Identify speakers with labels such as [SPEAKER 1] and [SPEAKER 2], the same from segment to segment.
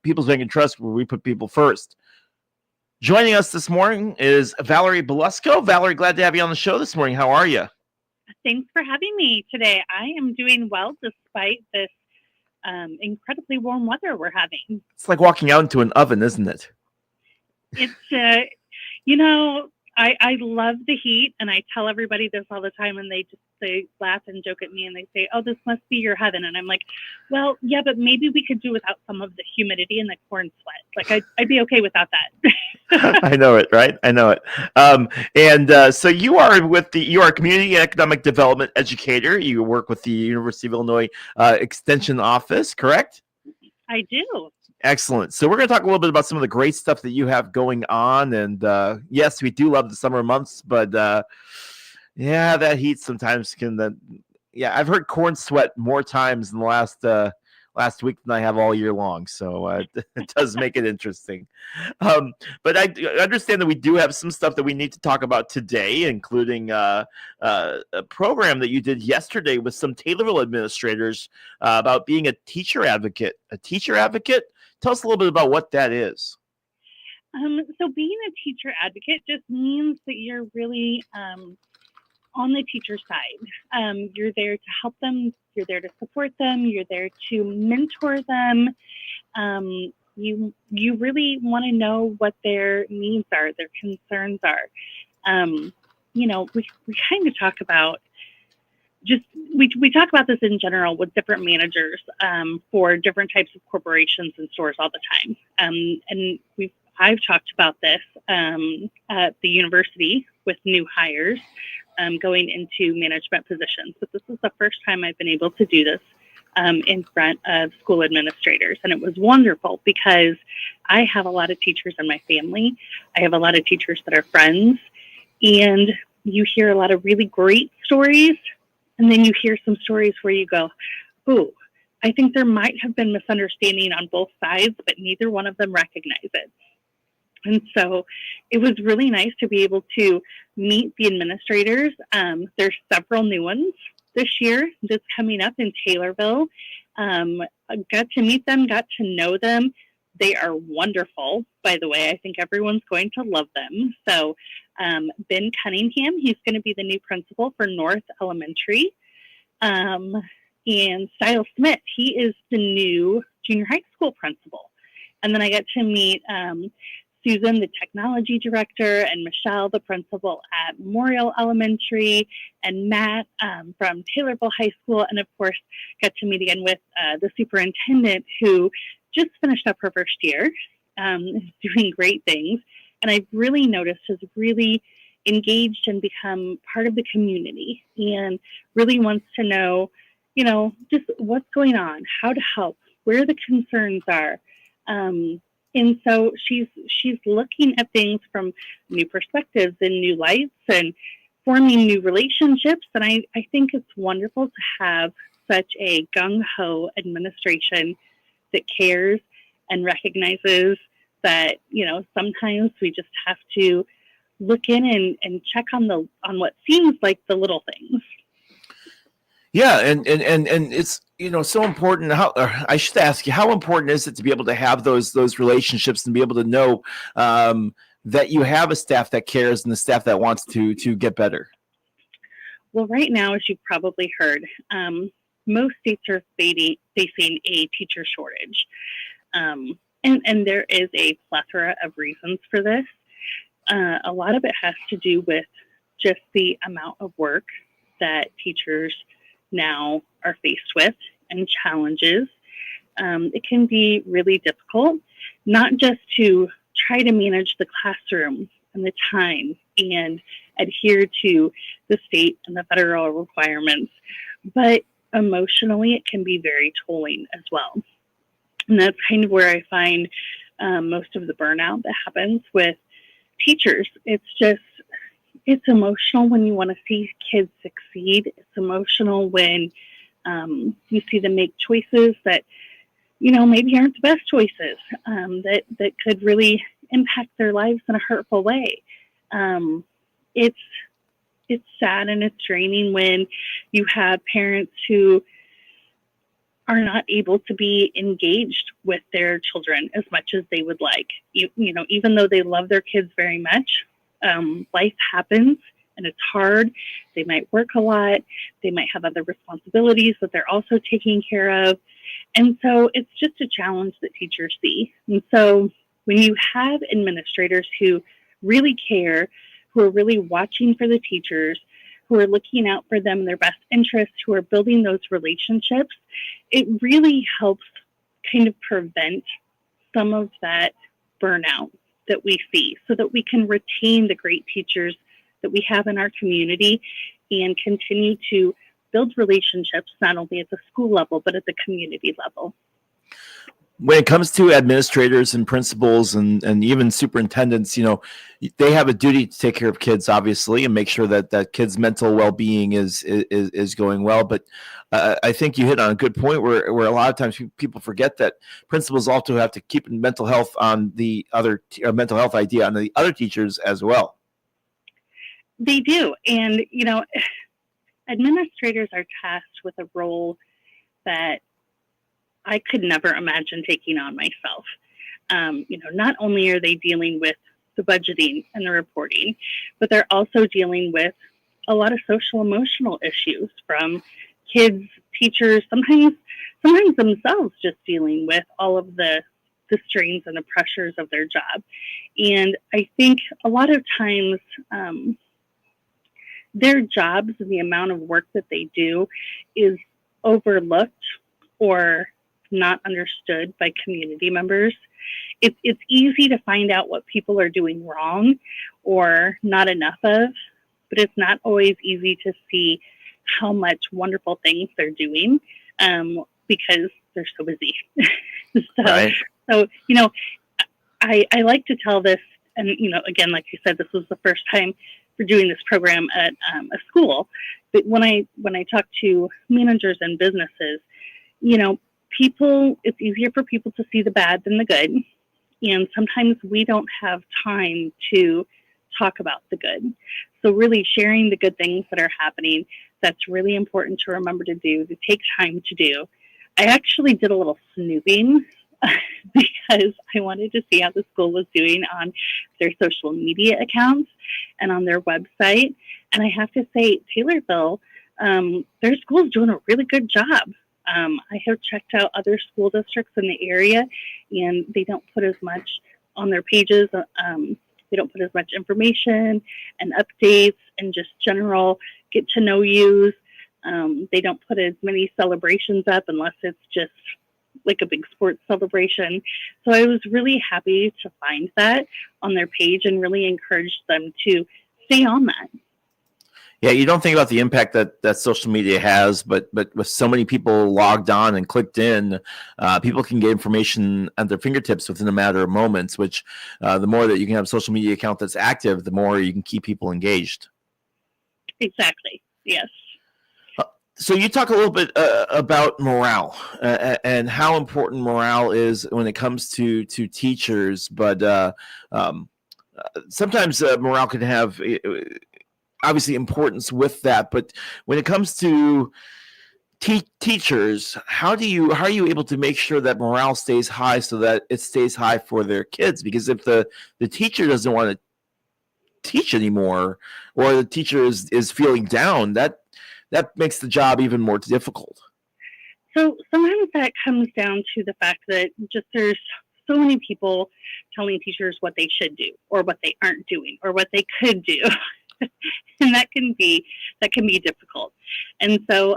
[SPEAKER 1] People's Bank and Trust, where we put people first. Joining us this morning is Valerie Belusco. Valerie, glad to have you on the show this morning. How are you?
[SPEAKER 2] Thanks for having me today. I am doing well despite this incredibly warm weather we're having.
[SPEAKER 1] It's like walking out into an oven, isn't it?
[SPEAKER 2] It's, I love the heat, and I tell everybody this all the time, and they laugh and joke at me, and they say, "Oh, this must be your heaven." And I'm like, "Well, yeah, but maybe we could do without some of the humidity and the corn sweat. Like, I'd be okay without that."
[SPEAKER 1] I know it, right? I know it. So you are a community and economic development educator. You work with the University of Illinois Extension Office, correct?
[SPEAKER 2] I do.
[SPEAKER 1] Excellent. So we're going to talk a little bit about some of the great stuff that you have going on. And yes, we do love the summer months, but yeah, that heat sometimes can. I've heard corn sweat more times in the last week than I have all year long. So it does make it interesting. But I understand that we do have some stuff that we need to talk about today, including a program that you did yesterday with some Taylorville administrators about being a teacher advocate. A teacher advocate? Tell us a little bit about what that is.
[SPEAKER 2] So being a teacher advocate just means that you're really on the teacher side. You're there to help them. You're there to support them. You're there to mentor them. You really want to know what their needs are, their concerns are. We kind of talk about we talk about this in general with different managers for different types of corporations and stores all the time. And I've talked about this at the university with new hires going into management positions. But this is the first time I've been able to do this in front of school administrators. And it was wonderful because I have a lot of teachers in my family. I have a lot of teachers that are friends. And you hear a lot of really great stories. And then you hear some stories where you go, "Ooh, I think there might have been misunderstanding on both sides, but neither one of them recognize it." And so it was really nice to be able to meet the administrators. There's several new ones this year that's coming up in Taylorville. I got to meet them, got to know them. They are wonderful, by the way. I think everyone's going to love them. So Ben Cunningham, he's going to be the new principal for North Elementary. And Stiles Smith, he is the new junior high school principal. And then I got to meet Susan, the technology director, and Michelle, the principal at Memorial Elementary, and Matt from Taylorville High School, and of course got to meet again with the superintendent who just finished up her first year, doing great things. And I've really noticed has really engaged and become part of the community and really wants to know, just what's going on, how to help, where the concerns are. And so she's looking at things from new perspectives and new lights and forming new relationships. And I think it's wonderful to have such a gung-ho administration that cares and recognizes that, sometimes we just have to look in and check on what seems like the little things.
[SPEAKER 1] Yeah, and it's so important. I should ask you, how important is it to be able to have those relationships and be able to know that you have a staff that cares and a staff that wants to get better?
[SPEAKER 2] Well, right now, as you've probably heard, most states are facing a teacher shortage, and there is a plethora of reasons for this. A lot of it has to do with just the amount of work that teachers now are faced with and challenges. It can be really difficult, not just to try to manage the classroom and the time and adhere to the state and the federal requirements, but emotionally it can be very tolling as well. And that's kind of where I find most of the burnout that happens with teachers. It's emotional when you want to see kids succeed. It's emotional when you see them make choices that, maybe aren't the best choices, that could really impact their lives in a hurtful way. It's sad and it's draining when you have parents who are not able to be engaged with their children as much as they would like. Even though they love their kids very much, life happens and it's hard. They might work a lot. They might have other responsibilities that they're also taking care of. And so it's just a challenge that teachers see. And so when you have administrators who really care, who are really watching for the teachers, who are looking out for them in their best interests, who are building those relationships, it really helps kind of prevent some of that burnout that we see so that we can retain the great teachers that we have in our community and continue to build relationships not only at the school level, but at the community level.
[SPEAKER 1] When it comes to administrators and principals and even superintendents, they have a duty to take care of kids, obviously, and make sure that kids' mental well-being is going well. But I think you hit on a good point where a lot of times people forget that principals also have to keep mental health on the other mental health idea on the other teachers as well.
[SPEAKER 2] They do. And, administrators are tasked with a role that I could never imagine taking on myself. Not only are they dealing with the budgeting and the reporting, but they're also dealing with a lot of social emotional issues from kids, teachers, sometimes themselves just dealing with all of the strains and the pressures of their job. And I think a lot of times their jobs and the amount of work that they do is overlooked or not understood by community members. It's easy to find out what people are doing wrong or not enough of, but it's not always easy to see how much wonderful things they're doing because they're so busy.
[SPEAKER 1] Right.
[SPEAKER 2] So, I like to tell this, and, again, like you said, this was the first time for doing this program at a school. But when I talk to managers and businesses, it's easier for people to see the bad than the good. And sometimes we don't have time to talk about the good. So really sharing the good things that are happening, that's really important to remember to do, to take time to do. I actually did a little snooping because I wanted to see how the school was doing on their social media accounts and on their website. And I have to say, Taylorville, their school is doing a really good job. I have checked out other school districts in the area, and they don't put as much on their pages. They don't put as much information and updates and just general get to know yous. They don't put as many celebrations up unless it's just like a big sports celebration. So I was really happy to find that on their page and really encouraged them to stay on that.
[SPEAKER 1] Yeah, you don't think about the impact that social media has, but with so many people logged on and clicked in, people can get information at their fingertips within a matter of moments, which the more that you can have a social media account that's active, the more you can keep people engaged.
[SPEAKER 2] Exactly. Yes.
[SPEAKER 1] So you talk a little bit about morale and how important morale is when it comes to teachers, but sometimes morale can have obviously importance with that. But when it comes to teachers, how are you able to make sure that morale stays high so that it stays high for their kids? Because if the teacher doesn't want to teach anymore, or the teacher is feeling down, that makes the job even more difficult.
[SPEAKER 2] So sometimes that comes down to the fact that just there's so many people telling teachers what they should do or what they aren't doing or what they could do. And that can be difficult. And so,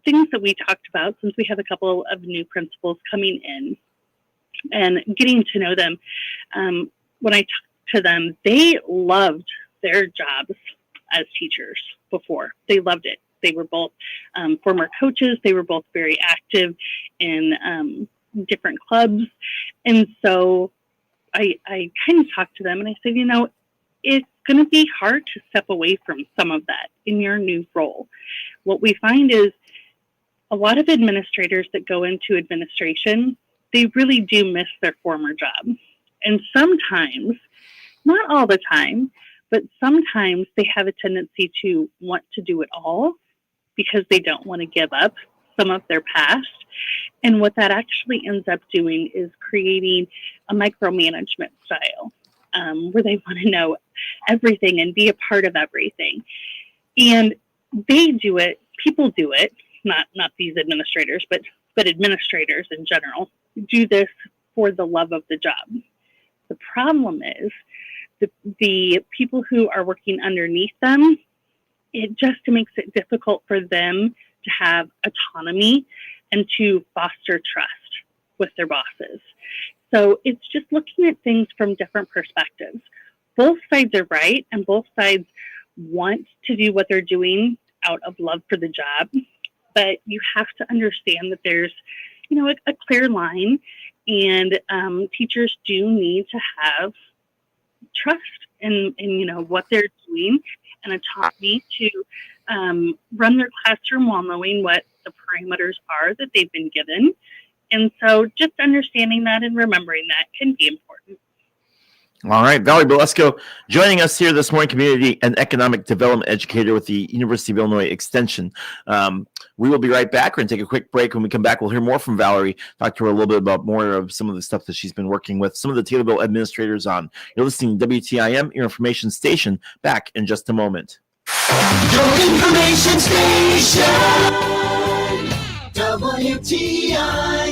[SPEAKER 2] things that we talked about, since we have a couple of new principals coming in and getting to know them, when I talked to them, they loved their jobs as teachers before. They loved it. They were both former coaches. They were both very active in different clubs. And so I kind of talked to them and I said, it's going to be hard to step away from some of that in your new role. What we find is a lot of administrators that go into administration, they really do miss their former job. And sometimes, not all the time, but sometimes they have a tendency to want to do it all because they don't want to give up some of their past. And what that actually ends up doing is creating a micromanagement style where they want to know everything and be a part of everything. And they do it, people do it, not these administrators, but administrators in general do this for the love of the job. The problem is the people who are working underneath them, it just makes it difficult for them to have autonomy and to foster trust with their bosses. So it's just looking at things from different perspectives. Both sides are right, and both sides want to do what they're doing out of love for the job. But you have to understand that there's, a clear line, and teachers do need to have trust in what they're doing and autonomy to run their classroom while knowing what the parameters are that they've been given. And so just understanding that and remembering that can be important.
[SPEAKER 1] All right, Valerie Belasco joining us here this morning, community and economic development educator with the University of Illinois Extension. We will be right back. We're going to take a quick break. When we come back, we'll hear more from Valerie, talk to her a little bit about more of some of the stuff that she's been working with some of the Taylorville administrators on. You're listening to WTIM, your information station. Back in just a moment.
[SPEAKER 3] Your information station, WTIM.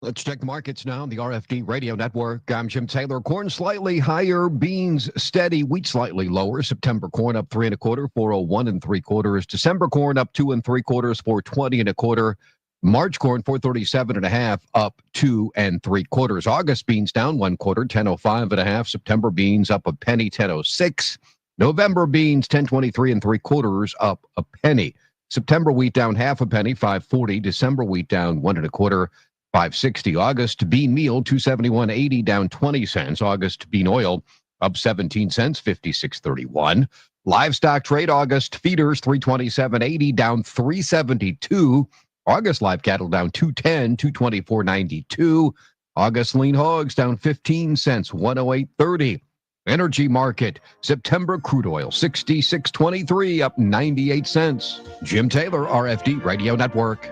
[SPEAKER 4] Let's check the markets now. The RFD Radio Network. I'm Jim Taylor. Corn slightly higher, beans steady, wheat slightly lower. September corn up 3 1/4, 401 3/4. December corn up 2 3/4, 420 1/4. March corn 437 1/2, up 2 3/4. August beans down 1/4, 10.05 1/2. September beans up a penny, 10.06. November beans 10.23 3/4, up a penny. September wheat down half a penny, 5.40. December wheat down 1 1/4. 5.60. August bean meal 271.80, down 20 cents. August bean oil up 17 cents, 56.31. Livestock trade August feeders 327.80, down 372. August live cattle down 210, 224.92. August lean hogs down 15 cents, 108.30. Energy market September crude oil 66.23, up 98 cents. Jim Taylor, RFD Radio Network.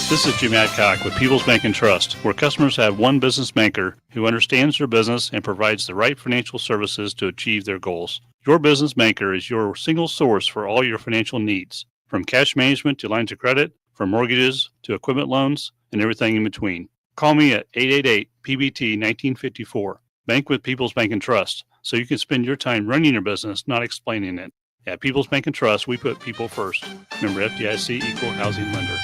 [SPEAKER 5] This is Jim Adcock with People's Bank and Trust, where customers have one business banker who understands their business and provides the right financial services to achieve their goals. Your business banker is your single source for all your financial needs, from cash management to lines of credit, from mortgages to equipment loans, and everything in between. Call me at 888-PBT-1954. Bank with People's Bank and Trust, so you can spend your time running your business, not explaining it. At People's Bank and Trust, we put people first. Member FDIC, Equal Housing Lender.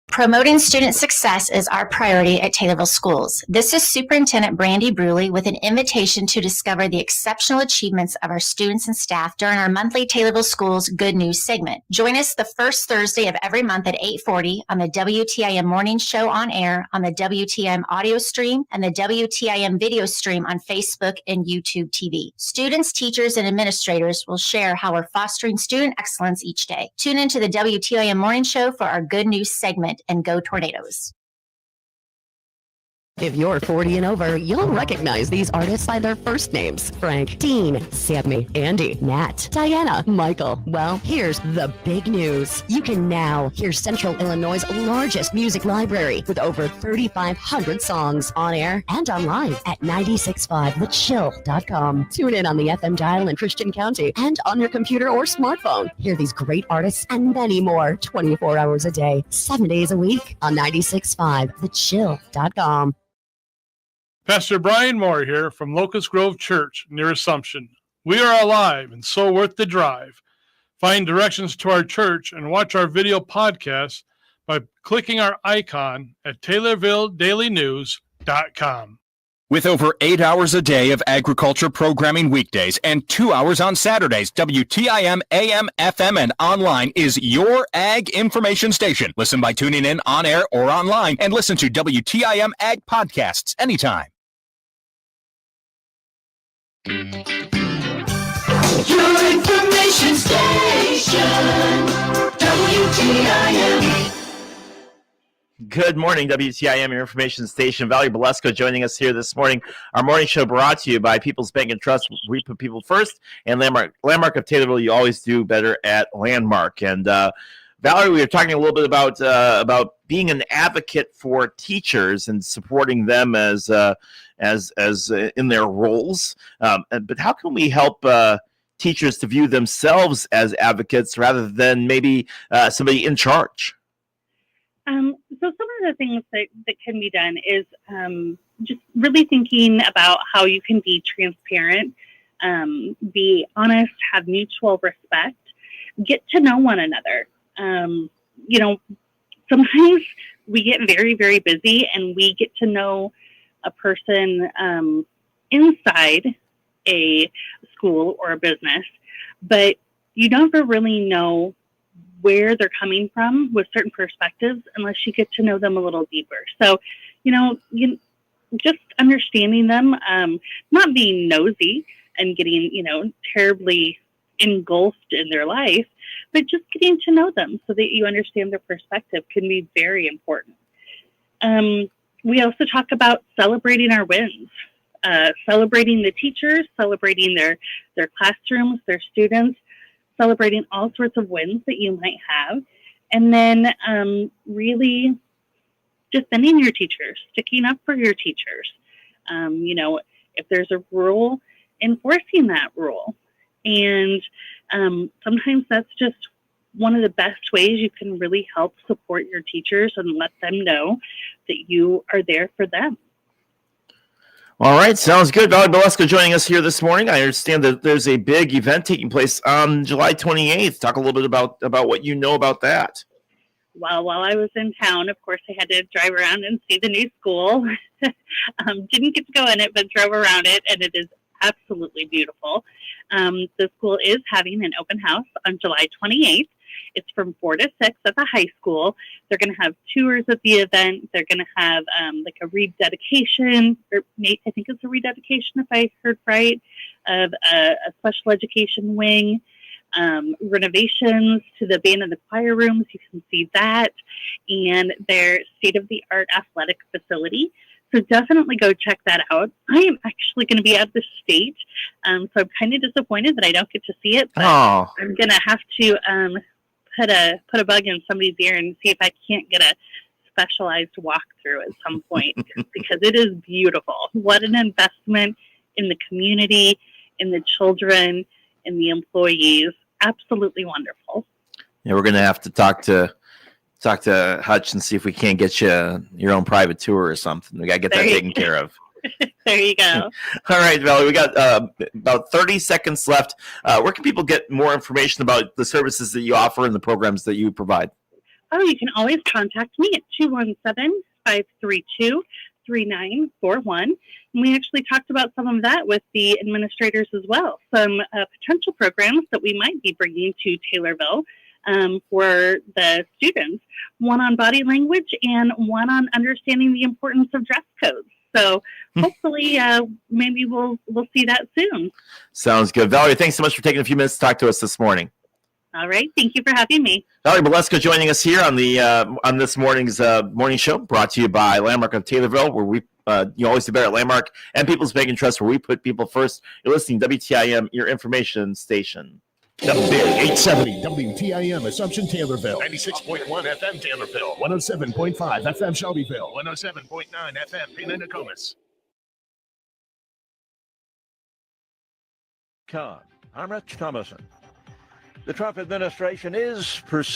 [SPEAKER 6] Promoting student success is our priority at Taylorville Schools. This is Superintendent Brandy Bruley with an invitation to discover the exceptional achievements of our students and staff during our monthly Taylorville Schools Good News segment. Join us the first Thursday of every month at 8:40 on the WTIM Morning Show on air, on the WTIM audio stream, and the WTIM video stream on Facebook and YouTube TV. Students, teachers, and administrators will share how we're fostering student excellence each day. Tune into the WTIM Morning Show for our Good News segment, and go Tornadoes.
[SPEAKER 7] If you're 40 and over, you'll recognize these artists by their first names. Frank, Dean, Sammy, Andy, Nat, Diana, Michael. Well, here's the big news. You can now hear Central Illinois' largest music library with over 3,500 songs on air and online at 965thechill.com. Tune in on the FM dial in Christian County and on your computer or smartphone. Hear these great artists and many more 24 hours a day, 7 days a week on 965thechill.com.
[SPEAKER 8] Pastor Brian Moore here from Locust Grove Church near Assumption. We are alive and so worth the drive. Find directions to our church and watch our video podcast by clicking our icon at TaylorvilleDailyNews.com.
[SPEAKER 9] With over 8 hours a day of agriculture programming weekdays and 2 hours on Saturdays, WTIM AM, FM, and online is your ag information station. Listen by tuning in on air or online, and listen to WTIM Ag podcasts anytime.
[SPEAKER 3] Your information station, WTIM.
[SPEAKER 1] Good morning, WTIM, your information station. Valerie Bolesco joining us here this morning. Our morning show brought to you by People's Bank and Trust. We put people first. And Landmark of Taylorville, you always do better at Landmark. And Valerie, we were talking a little bit about being an advocate for teachers and supporting them as in their roles. But how can we help teachers to view themselves as advocates rather than maybe somebody in charge?
[SPEAKER 2] So some of the things that can be done is just really thinking about how you can be transparent, be honest, have mutual respect, get to know one another. Sometimes we get very, very busy and we get to know a person inside a school or a business, but you never really know where they're coming from with certain perspectives unless you get to know them a little deeper. So, you just understanding them, not being nosy and getting, terribly engulfed in their life, but just getting to know them so that you understand their perspective can be very important. We also talk about celebrating our wins, celebrating the teachers, celebrating their classrooms, their students, celebrating all sorts of wins that you might have. And then really defending your teachers, sticking up for your teachers. If there's a rule, enforcing that rule. And sometimes that's just one of the best ways you can really help support your teachers and let them know that you are there for them.
[SPEAKER 1] All right, sounds good. Valerie Bolesco joining us here this morning. I understand that there's a big event taking place on July 28th. Talk a little bit about what you know about that.
[SPEAKER 2] Well, while I was in town, of course, I had to drive around and see the new school. Didn't get to go in it, but drove around it, and it is absolutely beautiful. The school is having an open house on July 28th. It's from 4 to 6 at the high school. They're going to have tours of the event. They're going to have like a rededication, or I think it's a rededication if I heard right, of a special education wing, renovations to the band and the choir rooms. You can see that, and their state-of-the-art athletic facility. So definitely go check that out. I am actually going to be out of the state, so I'm kind of disappointed that I don't get to see it. But I'm going to have to put a bug in somebody's ear and see if I can't get a specialized walkthrough at some point because it is beautiful. What an investment in the community, in the children, in the employees. Absolutely wonderful.
[SPEAKER 1] Yeah, we're going to have to talk to Hutch and see if we can't get you your own private tour or something. We got to get that taken care of.
[SPEAKER 2] There you go.
[SPEAKER 1] All right, Valerie, we got about 30 seconds left. Where can people get more information about the services that you offer and the programs that you provide?
[SPEAKER 2] Oh, you can always contact me at 217-532-3941. And we actually talked about some of that with the administrators as well. Some potential programs that we might be bringing to Taylorville for the students. One on body language and one on understanding the importance of dress codes. So hopefully, maybe we'll see that soon.
[SPEAKER 1] Sounds good. Valerie, thanks so much for taking a few minutes to talk to us this morning.
[SPEAKER 2] All right. Thank you for having me.
[SPEAKER 1] Valerie Bolesco joining us here on the on this morning's morning show, brought to you by Landmark of Taylorville, where we you always do better at Landmark, and People's Bank and Trust, where we put people first. You're listening to WTIM, your information station.
[SPEAKER 10] The Big 870 WTIM Assumption Taylorville, 96.1 FM Taylorville, 107.5 FM Shelbyville, 107.9 FM Pena Nokomis.
[SPEAKER 11] I'm Rich Thomason. The Trump administration is pursuing